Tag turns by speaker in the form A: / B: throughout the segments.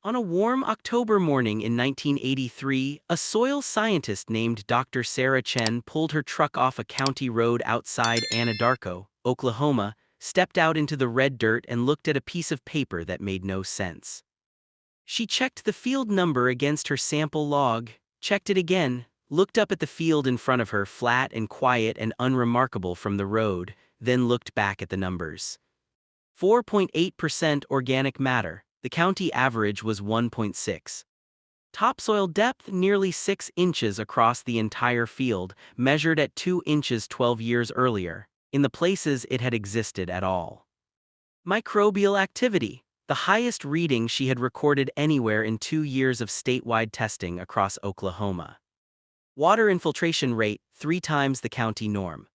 A: On a warm October morning in 1983, a soil scientist named Dr. Sarah Chen pulled her truck off a county road outside Anadarko, Oklahoma, stepped out into the red dirt and looked at a piece of paper that made no sense. She checked the field number against her sample log, checked it again, looked up at the field in front of her, flat and quiet and unremarkable from the road, then looked back at the numbers. 4.8% organic matter. The county average was 1.6. Topsoil depth nearly 6 inches across the entire field, measured at 2 inches 12 years earlier, in the places it had existed at all. Microbial activity, the highest reading she had recorded anywhere in 2 years of statewide testing across Oklahoma. Water infiltration rate, 3 times the county norm.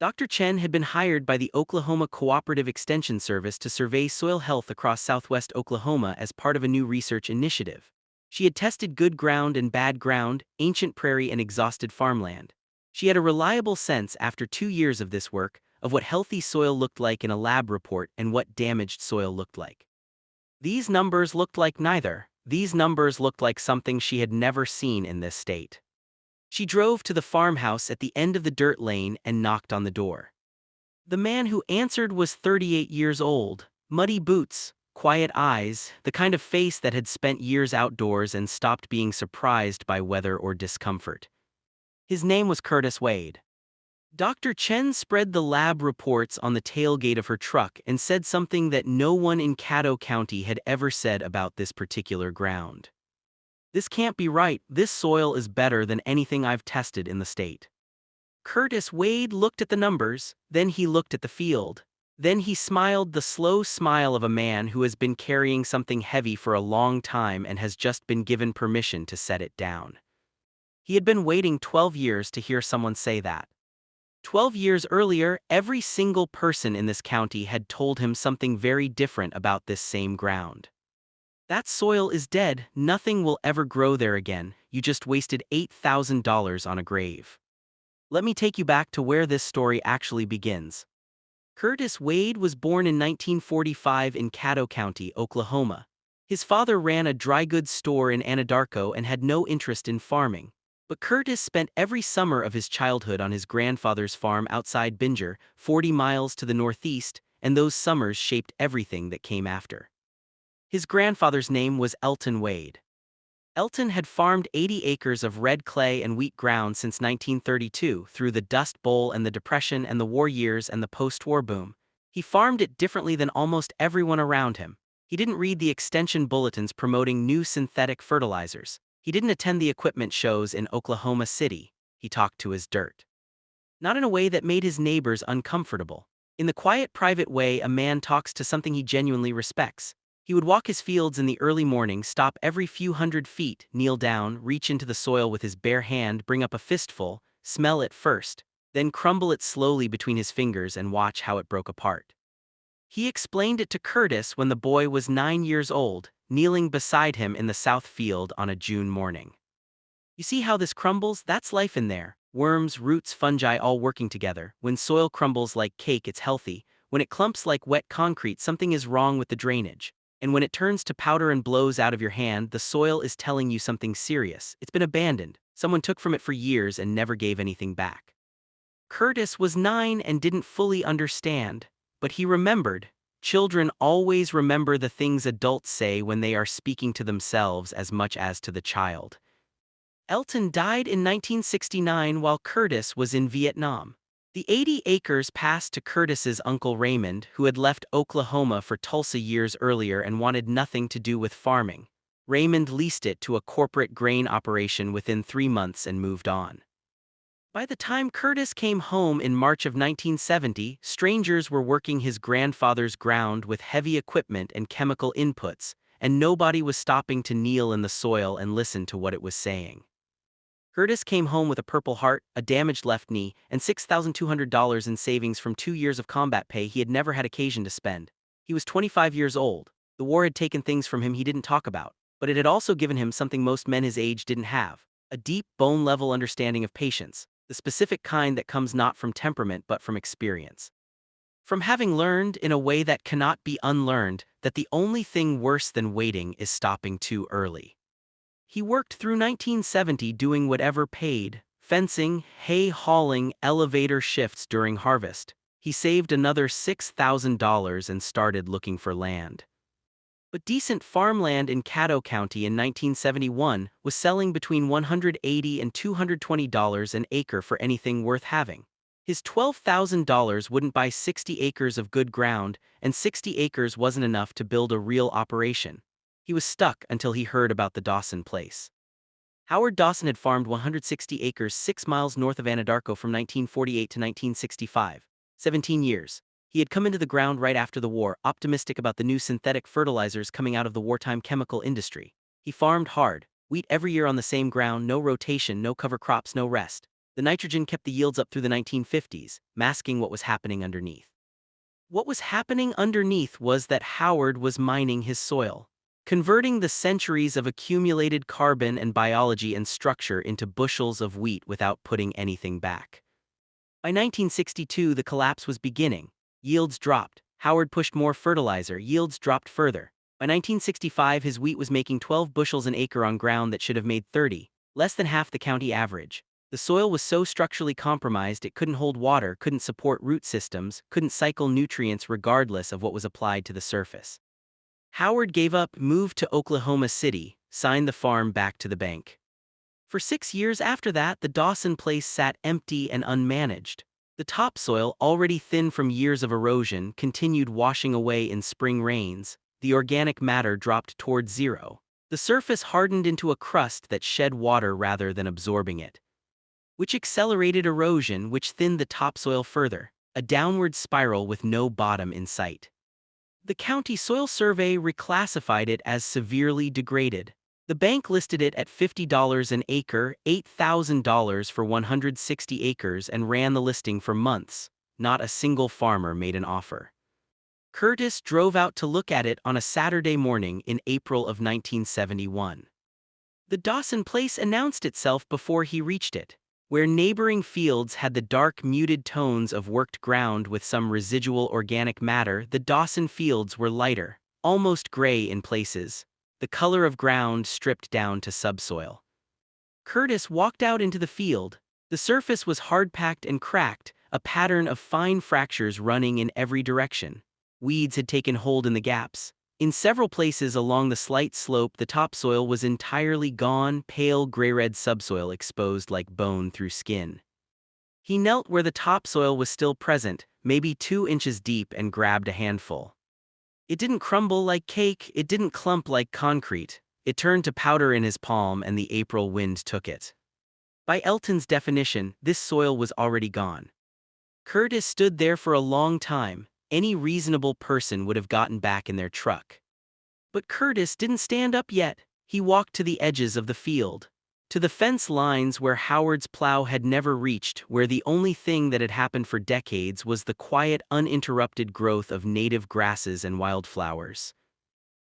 A: Dr. Chen had been hired by the Oklahoma Cooperative Extension Service to survey soil health across southwest Oklahoma as part of a new research initiative. She had tested good ground and bad ground, ancient prairie and exhausted farmland. She had a reliable sense after 2 years of this work of what healthy soil looked like in a lab report and what damaged soil looked like. These numbers looked like neither. These numbers looked like something she had never seen in this state. She drove to the farmhouse at the end of the dirt lane and knocked on the door. The man who answered was 38 years old, muddy boots, quiet eyes, the kind of face that had spent years outdoors and stopped being surprised by weather or discomfort. His name was Curtis Wade. Dr. Chen spread the lab reports on the tailgate of her truck and said something that no one in Caddo County had ever said about this particular ground. "This can't be right. This soil is better than anything I've tested in the state." Curtis Wade looked at the numbers, then he looked at the field. Then he smiled the slow smile of a man who has been carrying something heavy for a long time and has just been given permission to set it down. He had been waiting 12 years to hear someone say that. 12 years earlier, every single person in this county had told him something very different about this same ground. "That soil is dead, nothing will ever grow there again, you just wasted $8,000 on a grave." Let me take you back to where this story actually begins. Curtis Wade was born in 1945 in Caddo County, Oklahoma. His father ran a dry goods store in Anadarko and had no interest in farming. But Curtis spent every summer of his childhood on his grandfather's farm outside Binger, 40 miles to the northeast, and those summers shaped everything that came after. His grandfather's name was Elton Wade. Elton had farmed 80 acres of red clay and wheat ground since 1932 through the Dust Bowl and the Depression and the war years and the post-war boom. He farmed it differently than almost everyone around him. He didn't read the extension bulletins promoting new synthetic fertilizers. He didn't attend the equipment shows in Oklahoma City. He talked to his dirt. Not in a way that made his neighbors uncomfortable. In the quiet, private way a man talks to something he genuinely respects. He would walk his fields in the early morning, stop every few hundred feet, kneel down, reach into the soil with his bare hand, bring up a fistful, smell it first, then crumble it slowly between his fingers and watch how it broke apart. He explained it to Curtis when the boy was 9 years old, kneeling beside him in the south field on a June morning. "You see how this crumbles? That's life in there. Worms, roots, fungi all working together. When soil crumbles like cake, it's healthy. When it clumps like wet concrete, something is wrong with the drainage. And when it turns to powder and blows out of your hand, the soil is telling you something serious. It's been abandoned. Someone took from it for years and never gave anything back." Curtis was 9 and didn't fully understand, but he remembered. Children always remember the things adults say when they are speaking to themselves as much as to the child. Elton died in 1969 while Curtis was in Vietnam. The 80 acres passed to Curtis's uncle Raymond, who had left Oklahoma for Tulsa years earlier and wanted nothing to do with farming. Raymond leased it to a corporate grain operation within 3 months and moved on. By the time Curtis came home in March of 1970, strangers were working his grandfather's ground with heavy equipment and chemical inputs, and nobody was stopping to kneel in the soil and listen to what it was saying. Curtis came home with a Purple Heart, a damaged left knee, and $6,200 in savings from 2 years of combat pay he had never had occasion to spend. He was 25 years old. The war had taken things from him he didn't talk about, but it had also given him something most men his age didn't have: a deep, bone-level understanding of patience, the specific kind that comes not from temperament but from experience. From having learned, in a way that cannot be unlearned, that the only thing worse than waiting is stopping too early. He worked through 1970 doing whatever paid: fencing, hay hauling, elevator shifts during harvest. He saved another $6,000 and started looking for land. But decent farmland in Caddo County in 1971 was selling between $180 and $220 an acre for anything worth having. His $12,000 wouldn't buy 60 acres of good ground, and 60 acres wasn't enough to build a real operation. He was stuck until he heard about the Dawson place. Howard Dawson had farmed 160 acres 6 miles north of Anadarko from 1948 to 1965, 17 years. He had come into the ground right after the war, optimistic about the new synthetic fertilizers coming out of the wartime chemical industry. He farmed hard, wheat every year on the same ground, no rotation, no cover crops, no rest. The nitrogen kept the yields up through the 1950s, masking what was happening underneath. What was happening underneath was that Howard was mining his soil, converting the centuries of accumulated carbon and biology and structure into bushels of wheat without putting anything back. By 1962, the collapse was beginning. Yields dropped. Howard pushed more fertilizer. Yields dropped further. By 1965, his wheat was making 12 bushels an acre on ground that should have made 30, less than half the county average. The soil was so structurally compromised it couldn't hold water, couldn't support root systems, couldn't cycle nutrients regardless of what was applied to the surface. Howard gave up, moved to Oklahoma City, signed the farm back to the bank. For 6 years after that, the Dawson place sat empty and unmanaged. The topsoil, already thin from years of erosion, continued washing away in spring rains. The organic matter dropped toward zero. The surface hardened into a crust that shed water rather than absorbing it, which accelerated erosion, which thinned the topsoil further, a downward spiral with no bottom in sight. The county soil survey reclassified it as severely degraded. The bank listed it at $50 an acre, $8,000 for 160 acres, and ran the listing for months. Not a single farmer made an offer. Curtis drove out to look at it on a Saturday morning in April of 1971. The Dawson place announced itself before he reached it. Where neighboring fields had the dark, muted tones of worked ground with some residual organic matter, the Dawson fields were lighter, almost gray in places, the color of ground stripped down to subsoil. Curtis walked out into the field. The surface was hard-packed and cracked, a pattern of fine fractures running in every direction. Weeds had taken hold in the gaps. In several places along the slight slope, the topsoil was entirely gone, pale gray-red subsoil exposed like bone through skin. He knelt where the topsoil was still present, maybe 2 inches deep, and grabbed a handful. It didn't crumble like cake, it didn't clump like concrete. It turned to powder in his palm, and the April wind took it. By Elton's definition, this soil was already gone. Curtis stood there for a long time. Any reasonable person would have gotten back in their truck. But Curtis didn't stand up yet. He walked to the edges of the field, to the fence lines where Howard's plow had never reached, where the only thing that had happened for decades was the quiet, uninterrupted growth of native grasses and wildflowers.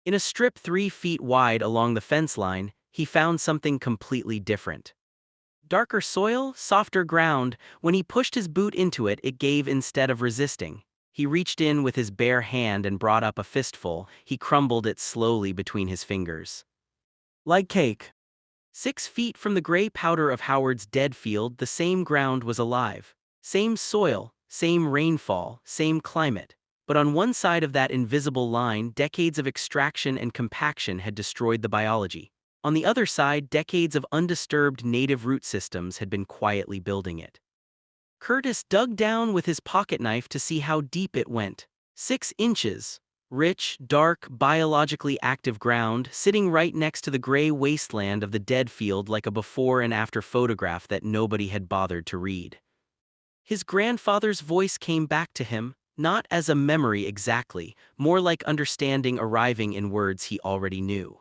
A: In a strip 3 feet wide along the fence line, he found something completely different. Darker soil, softer ground. When he pushed his boot into it, it gave instead of resisting. He reached in with his bare hand and brought up a fistful. He crumbled it slowly between his fingers. Like cake. 6 feet from the gray powder of Howard's dead field, the same ground was alive. Same soil, same rainfall, same climate. But on one side of that invisible line, decades of extraction and compaction had destroyed the biology. On the other side, decades of undisturbed native root systems had been quietly building it. Curtis dug down with his pocketknife to see how deep it went. 6 inches. Rich, dark, biologically active ground, sitting right next to the gray wasteland of the dead field like a before and after photograph that nobody had bothered to read. His grandfather's voice came back to him, not as a memory exactly, more like understanding arriving in words he already knew.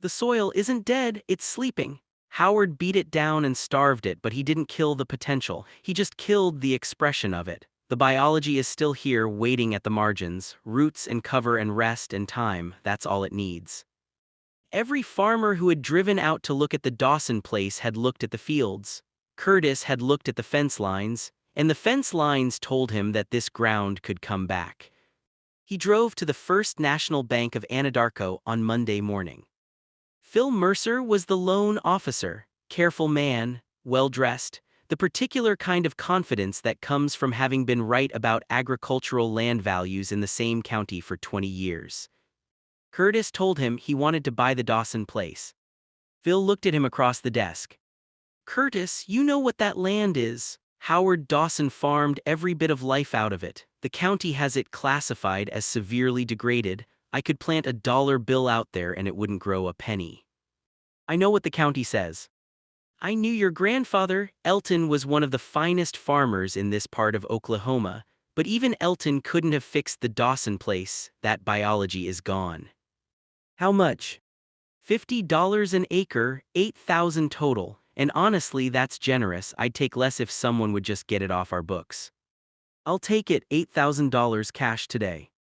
A: The soil isn't dead, it's sleeping. Howard beat it down and starved it, but he didn't kill the potential. He just killed the expression of it. The biology is still here, waiting at the margins. Roots and cover and rest and time, that's all it needs. Every farmer who had driven out to look at the Dawson place had looked at the fields. Curtis had looked at the fence lines. and the fence lines told him that this ground could come back. He drove to the First National Bank of Anadarko on Monday morning. Phil Mercer was the loan officer, careful man, well-dressed, the particular kind of confidence that comes from having been right about agricultural land values in the same county for 20 years. Curtis told him he wanted to buy the Dawson place. Phil looked at him across the desk. "Curtis, you know what that land is. Howard Dawson farmed every bit of life out of it. The county has it classified as severely degraded. I could plant a dollar bill out there and it wouldn't grow a penny." "I know what the county says." "I knew your grandfather, Elton, was one of the finest farmers in this part of Oklahoma, but even Elton couldn't have fixed the Dawson place. That biology is gone." "How much?" $50 an acre, $8,000 total, and honestly that's generous. I'd take less if someone would just get it off our books." "I'll take it, $8,000 cash today."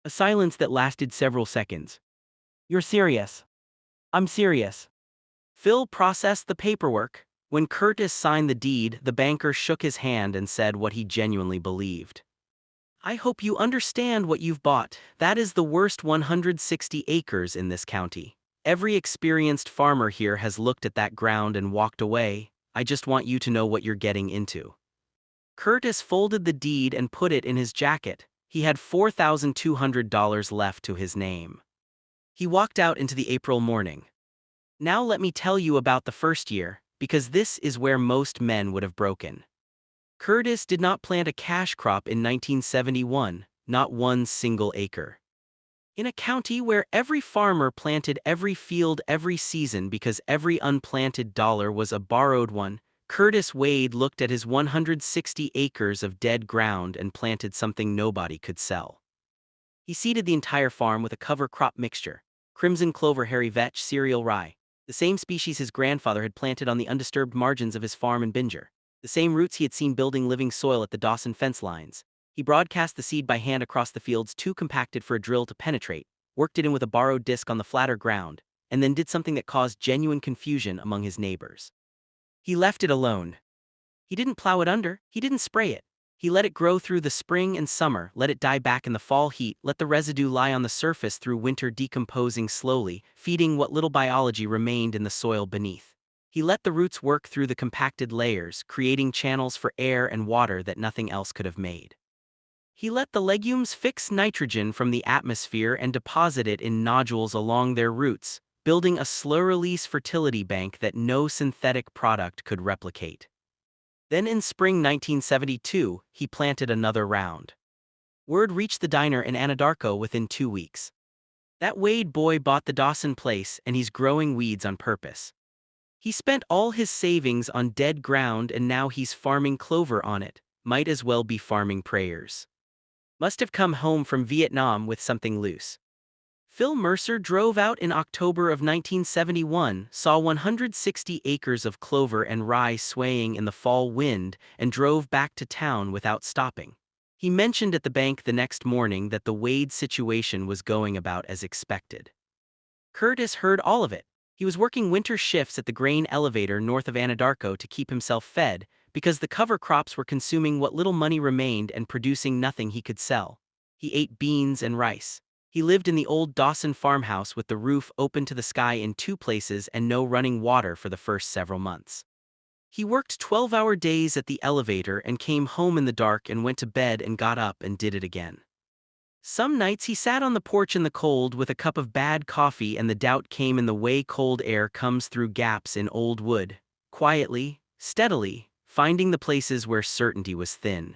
A: A silence that lasted several seconds. "You're serious?" "I'm serious." Phil processed the paperwork. When Curtis signed the deed, the banker shook his hand and said what he genuinely believed. "I hope you understand what you've bought. That is the worst 160 acres in this county. Every experienced farmer here has looked at that ground and walked away. I just want you to know what you're getting into." Curtis folded the deed and put it in his jacket. He had $4,200 left to his name. He walked out into the April morning. "Now let me tell you about the first year, because this is where most men would have broken." Curtis did not plant a cash crop in 1971, not one single acre. In a county where every farmer planted every field every season because every unplanted dollar was a borrowed one, Curtis Wade looked at his 160 acres of dead ground and planted something nobody could sell. He seeded the entire farm with a cover crop mixture: crimson clover, hairy vetch, cereal rye, the same species his grandfather had planted on the undisturbed margins of his farm in Binger, the same roots he had seen building living soil at the Dawson fence lines. He broadcast the seed by hand across the fields too compacted for a drill to penetrate, worked it in with a borrowed disc on the flatter ground, and then did something that caused genuine confusion among his neighbors. He left it alone. He didn't plow it under, he didn't spray it. He let it grow through the spring and summer, let it die back in the fall heat, let the residue lie on the surface through winter, decomposing slowly, feeding what little biology remained in the soil beneath. He let the roots work through the compacted layers, creating channels for air and water that nothing else could have made. He let the legumes fix nitrogen from the atmosphere and deposit it in nodules along their roots, building a slow-release fertility bank that no synthetic product could replicate. Then in spring 1972, he planted another round. Word reached the diner in Anadarko within 2 weeks. "That Wade boy bought the Dawson place and he's growing weeds on purpose. He spent all his savings on dead ground and now he's farming clover on it. Might as well be farming prayers. Must have come home from Vietnam with something loose." Phil Mercer drove out in October of 1971, saw 160 acres of clover and rye swaying in the fall wind, and drove back to town without stopping. He mentioned at the bank the next morning that the Wade situation was going about as expected. Curtis heard all of it. He was working winter shifts at the grain elevator north of Anadarko to keep himself fed, because the cover crops were consuming what little money remained and producing nothing he could sell. He ate beans and rice. He lived in the old Dawson farmhouse with the roof open to the sky in 2 places and no running water for the first several months. He worked 12-hour days at the elevator and came home in the dark and went to bed and got up and did it again. Some nights he sat on the porch in the cold with a cup of bad coffee, and the doubt came in the way cold air comes through gaps in old wood, quietly, steadily, finding the places where certainty was thin.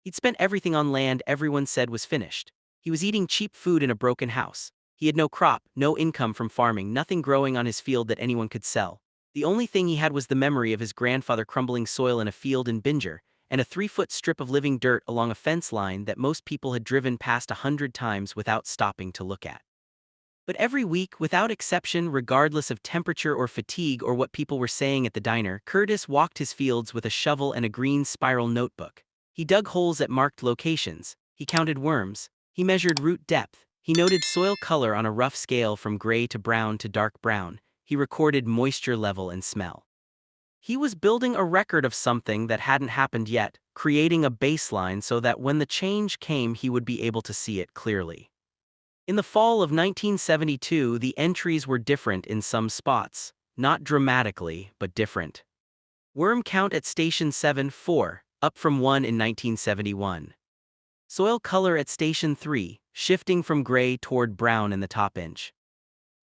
A: He'd spent everything on land everyone said was finished. He was eating cheap food in a broken house. He had no crop, no income from farming, nothing growing on his field that anyone could sell. The only thing he had was the memory of his grandfather crumbling soil in a field in Binger, and a 3-foot strip of living dirt along a fence line that most people had driven past 100 times without stopping to look at. But every week, without exception, regardless of temperature or fatigue or what people were saying at the diner, Curtis walked his fields with a shovel and a green spiral notebook. He dug holes at marked locations. He counted worms. He measured root depth. He noted soil color on a rough scale from gray to brown to dark brown. He recorded moisture level and smell. He was building a record of something that hadn't happened yet, creating a baseline so that when the change came he would be able to see it clearly. In the fall of 1972, the entries were different in some spots, not dramatically, but different. Worm count at Station 7, 4, up from 1 in 1971. Soil color at Station 3, shifting from gray toward brown in the top inch.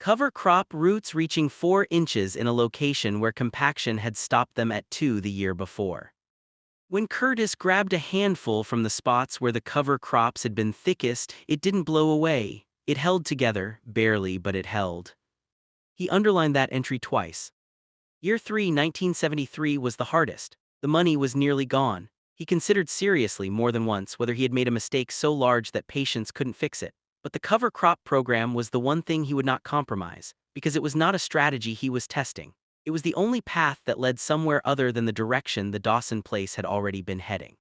A: Cover crop roots reaching 4 inches in a location where compaction had stopped them at 2 the year before. When Curtis grabbed a handful from the spots where the cover crops had been thickest, it didn't blow away. It held together, barely, but it held. He underlined that entry twice. Year 3, 1973 was the hardest. The money was nearly gone. He considered seriously more than once whether he had made a mistake so large that patients couldn't fix it. But the cover crop program was the one thing he would not compromise, because it was not a strategy he was testing. It was the only path that led somewhere other than the direction the Dawson place had already been heading.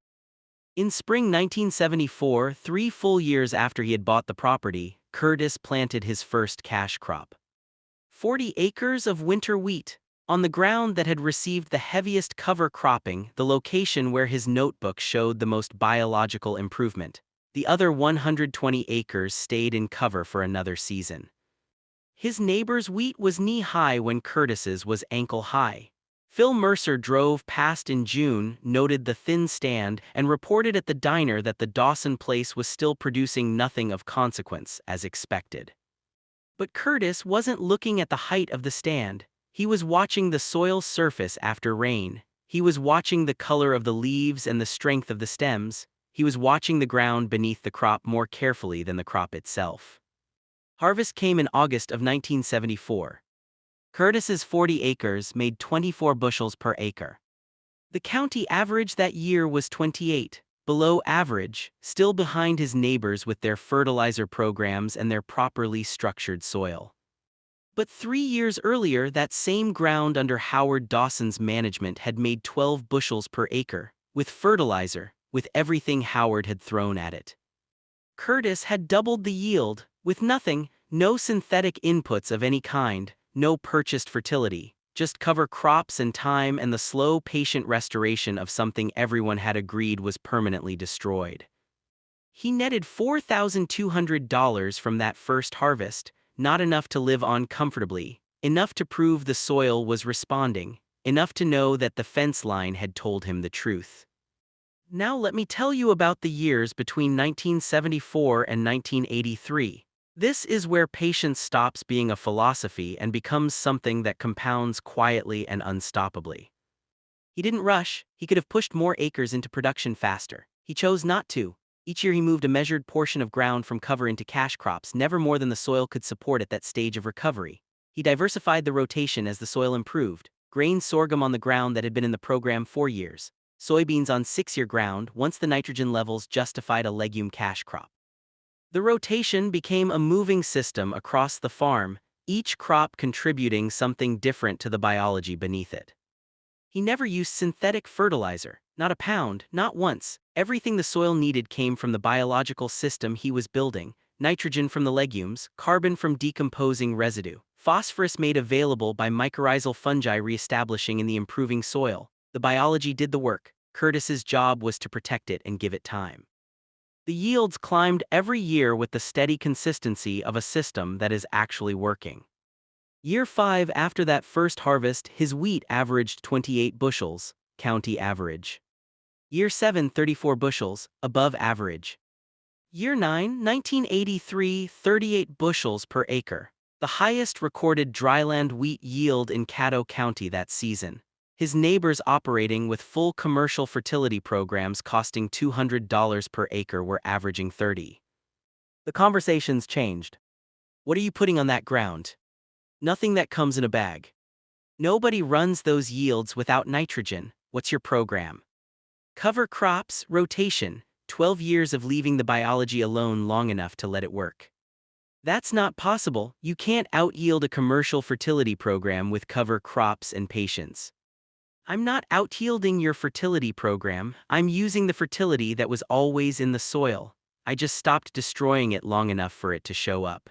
A: In spring 1974, 3 full years after he had bought the property, Curtis planted his first cash crop. 40 acres of winter wheat. On the ground that had received the heaviest cover cropping, the location where his notebook showed the most biological improvement. The other 120 acres stayed in cover for another season. His neighbor's wheat was knee-high when Curtis's was ankle-high. Phil Mercer drove past in June, noted the thin stand, and reported at the diner that the Dawson place was still producing nothing of consequence, as expected. But Curtis wasn't looking at the height of the stand. He was watching the soil surface after rain. He was watching the color of the leaves and the strength of the stems. He was watching the ground beneath the crop more carefully than the crop itself. Harvest came in August of 1974. Curtis's 40 acres made 24 bushels per acre. The county average that year was 28, below average, still behind his neighbors with their fertilizer programs and their properly structured soil. But 3 years earlier, that same ground under Howard Dawson's management had made 12 bushels per acre, with fertilizer, with everything Howard had thrown at it. Curtis had doubled the yield, with nothing, no synthetic inputs of any kind, no purchased fertility, just cover crops and time and the slow, patient restoration of something everyone had agreed was permanently destroyed. He netted $4,200 from that first harvest, not enough to live on comfortably, enough to prove the soil was responding, enough to know that the fence line had told him the truth. Now let me tell you about the years between 1974 and 1983. This is where patience stops being a philosophy and becomes something that compounds quietly and unstoppably. He didn't rush. He could have pushed more acres into production faster. He chose not to. Each year he moved a measured portion of ground from cover into cash crops, never more than the soil could support at that stage of recovery. He diversified the rotation as the soil improved. Grain sorghum on the ground that had been in the program 4 years. Soybeans on 6-year ground once the nitrogen levels justified a legume cash crop. The rotation became a moving system across the farm, each crop contributing something different to the biology beneath it. He never used synthetic fertilizer, not a pound, not once. Everything the soil needed came from the biological system he was building: nitrogen from the legumes, carbon from decomposing residue, phosphorus made available by mycorrhizal fungi reestablishing in the improving soil. The biology did the work. Curtis's job was to protect it and give it time. The yields climbed every year with the steady consistency of a system that is actually working. Year 5 after that first harvest, his wheat averaged 28 bushels, county average. Year 7, 34 bushels, above average. Year 9, 1983, 38 bushels per acre, the highest recorded dryland wheat yield in Caddo County that season. His neighbors operating with full commercial fertility programs costing $200 per acre were averaging 30. The conversations changed. What are you putting on that ground? Nothing that comes in a bag. Nobody runs those yields without nitrogen. What's your program? Cover crops, rotation, 12 years of leaving the biology alone long enough to let it work. That's not possible. You can't out-yield a commercial fertility program with cover crops and patience. I'm not out-yielding your fertility program. I'm using the fertility that was always in the soil. I just stopped destroying it long enough for it to show up.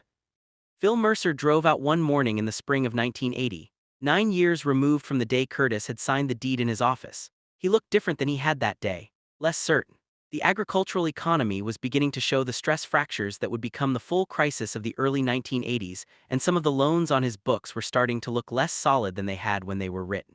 A: Phil Mercer drove out one morning in the spring of 1980. 9 years removed from the day Curtis had signed the deed in his office. He looked different than he had that day, less certain. The agricultural economy was beginning to show the stress fractures that would become the full crisis of the early 1980s, and some of the loans on his books were starting to look less solid than they had when they were written.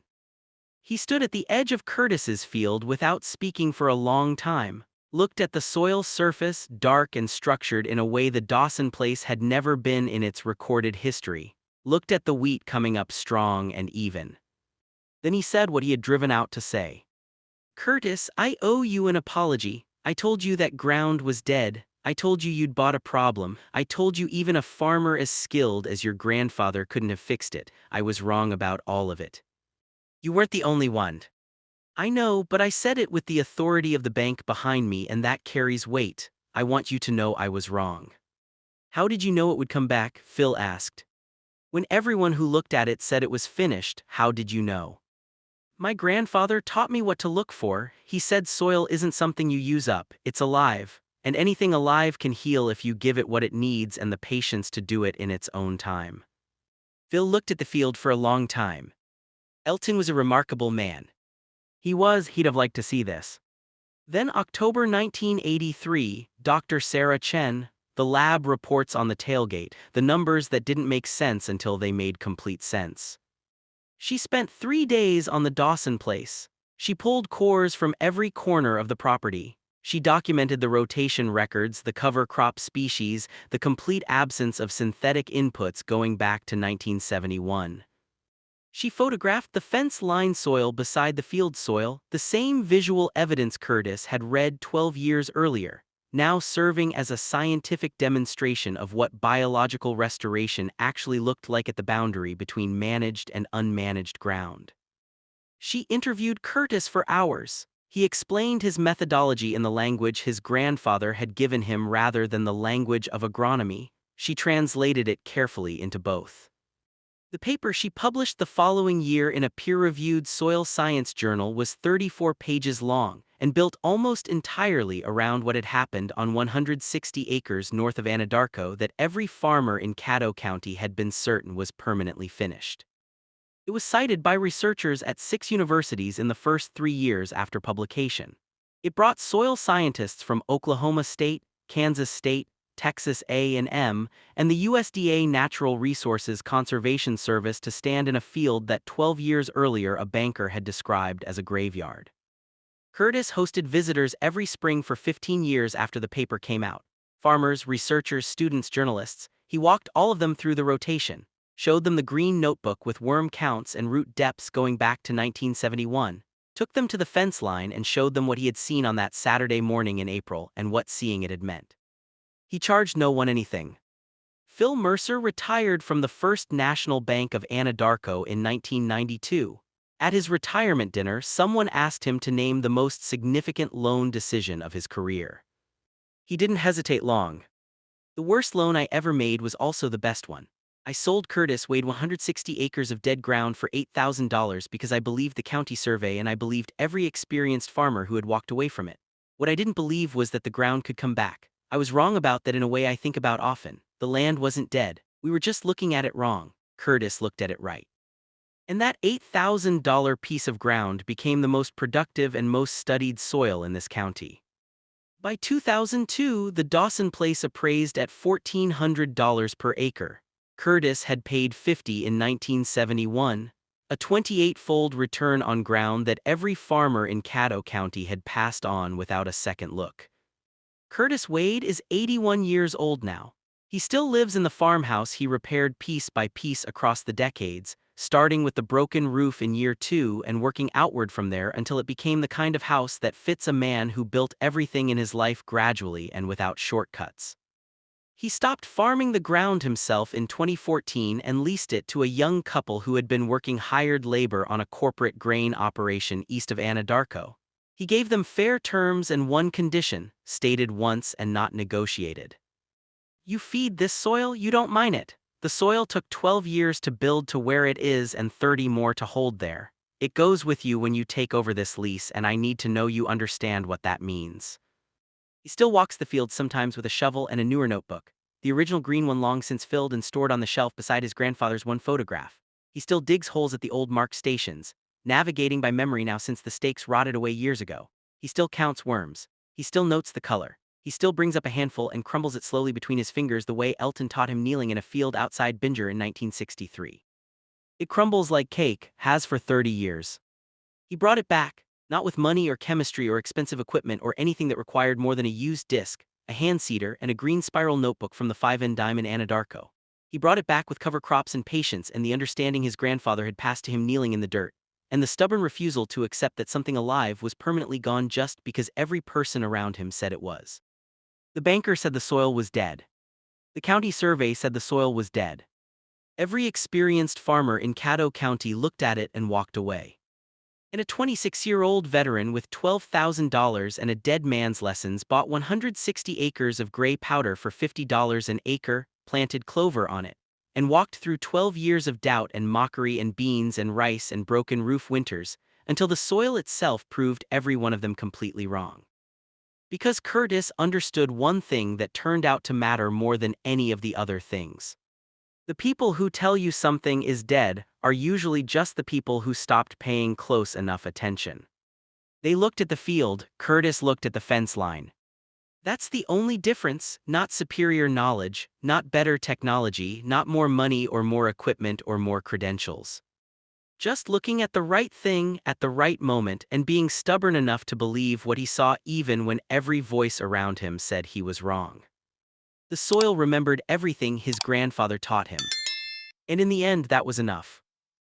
A: He stood at the edge of Curtis's field without speaking for a long time, looked at the soil surface, dark and structured in a way the Dawson place had never been in its recorded history, looked at the wheat coming up strong and even. Then he said what he had driven out to say. "Curtis, I owe you an apology. I told you that ground was dead. I told you you'd bought a problem. I told you even a farmer as skilled as your grandfather couldn't have fixed it. I was wrong about all of it. You weren't the only one. I know, but I said it with the authority of the bank behind me, and that carries weight. I want you to know I was wrong." "How did you know it would come back?" Phil asked. "When everyone who looked at it said it was finished, how did you know?" "My grandfather taught me what to look for. He said soil isn't something you use up, it's alive, and anything alive can heal if you give it what it needs and the patience to do it in its own time." Phil looked at the field for a long time. Elton was a remarkable man. He'd have liked to see this. Then October 1983, Dr. Sarah Chen, the lab reports on the tailgate, the numbers that didn't make sense until they made complete sense. She spent 3 days on the Dawson place. She pulled cores from every corner of the property. She documented the rotation records, the cover crop species, the complete absence of synthetic inputs going back to 1971. She photographed the fence-line soil beside the field soil, the same visual evidence Curtis had read 12 years earlier, now serving as a scientific demonstration of what biological restoration actually looked like at the boundary between managed and unmanaged ground. She interviewed Curtis for hours. He explained his methodology in the language his grandfather had given him rather than the language of agronomy. She translated it carefully into both. The paper she published the following year in a peer-reviewed soil science journal was 34 pages long and built almost entirely around what had happened on 160 acres north of Anadarko that every farmer in Caddo County had been certain was permanently finished. It was cited by researchers at 6 universities in the first 3 years after publication. It brought soil scientists from Oklahoma State, Kansas State, Texas A&M, and the USDA Natural Resources Conservation Service to stand in a field that 12 years earlier a banker had described as a graveyard. Curtis hosted visitors every spring for 15 years after the paper came out. Farmers, researchers, students, journalists. He walked all of them through the rotation, showed them the green notebook with worm counts and root depths going back to 1971, took them to the fence line and showed them what he had seen on that Saturday morning in April and what seeing it had meant. He charged no one anything. Phil Mercer retired from the First National Bank of Anadarko in 1992. At his retirement dinner, someone asked him to name the most significant loan decision of his career. He didn't hesitate long. "The worst loan I ever made was also the best one. I sold Curtis weighed 160 acres of dead ground for $8,000 because I believed the county survey and I believed every experienced farmer who had walked away from it. What I didn't believe was that the ground could come back. I was wrong about that in a way I think about often. The land wasn't dead. We were just looking at it wrong. Curtis looked at it right. And that $8,000 piece of ground became the most productive and most studied soil in this county." By 2002, the Dawson place appraised at $1,400 per acre. Curtis had paid $50 in 1971, a 28-fold return on ground that every farmer in Caddo County had passed on without a second look. Curtis Wade is 81 years old now. He still lives in the farmhouse he repaired piece by piece across the decades, starting with the broken roof in year 2 and working outward from there until it became the kind of house that fits a man who built everything in his life gradually and without shortcuts. He stopped farming the ground himself in 2014 and leased it to a young couple who had been working hired labor on a corporate grain operation east of Anadarko. He gave them fair terms and one condition, stated once and not negotiated. "You feed this soil, you don't mine it. The soil took 12 years to build to where it is and 30 more to hold there. It goes with you when you take over this lease, and I need to know you understand what that means." He still walks the field sometimes with a shovel and a newer notebook, the original green one long since filled and stored on the shelf beside his grandfather's one photograph. He still digs holes at the old marked stations, navigating by memory now since the stakes rotted away years ago. He still counts worms. He still notes the color. He still brings up a handful and crumbles it slowly between his fingers the way Elton taught him kneeling in a field outside Binger in 1963. It crumbles like cake, has for 30 years. He brought it back, not with money or chemistry or expensive equipment or anything that required more than a used disc, a hand seeder, and a green spiral notebook from the 5N dime in Anadarko. He brought it back with cover crops and patience and the understanding his grandfather had passed to him kneeling in the dirt, and the stubborn refusal to accept that something alive was permanently gone just because every person around him said it was. The banker said the soil was dead. The county survey said the soil was dead. Every experienced farmer in Caddo County looked at it and walked away. And a 26-year-old veteran with $12,000 and a dead man's lessons bought 160 acres of gray powder for $50 an acre, planted clover on it, and walked through 12 years of doubt and mockery and beans and rice and broken roof winters, until the soil itself proved every one of them completely wrong. Because Curtis understood one thing that turned out to matter more than any of the other things. The people who tell you something is dead are usually just the people who stopped paying close enough attention. They looked at the field, Curtis looked at the fence line. That's the only difference, not superior knowledge, not better technology, not more money or more equipment or more credentials. Just looking at the right thing at the right moment and being stubborn enough to believe what he saw even when every voice around him said he was wrong. The soil remembered everything his grandfather taught him. And in the end, that was enough.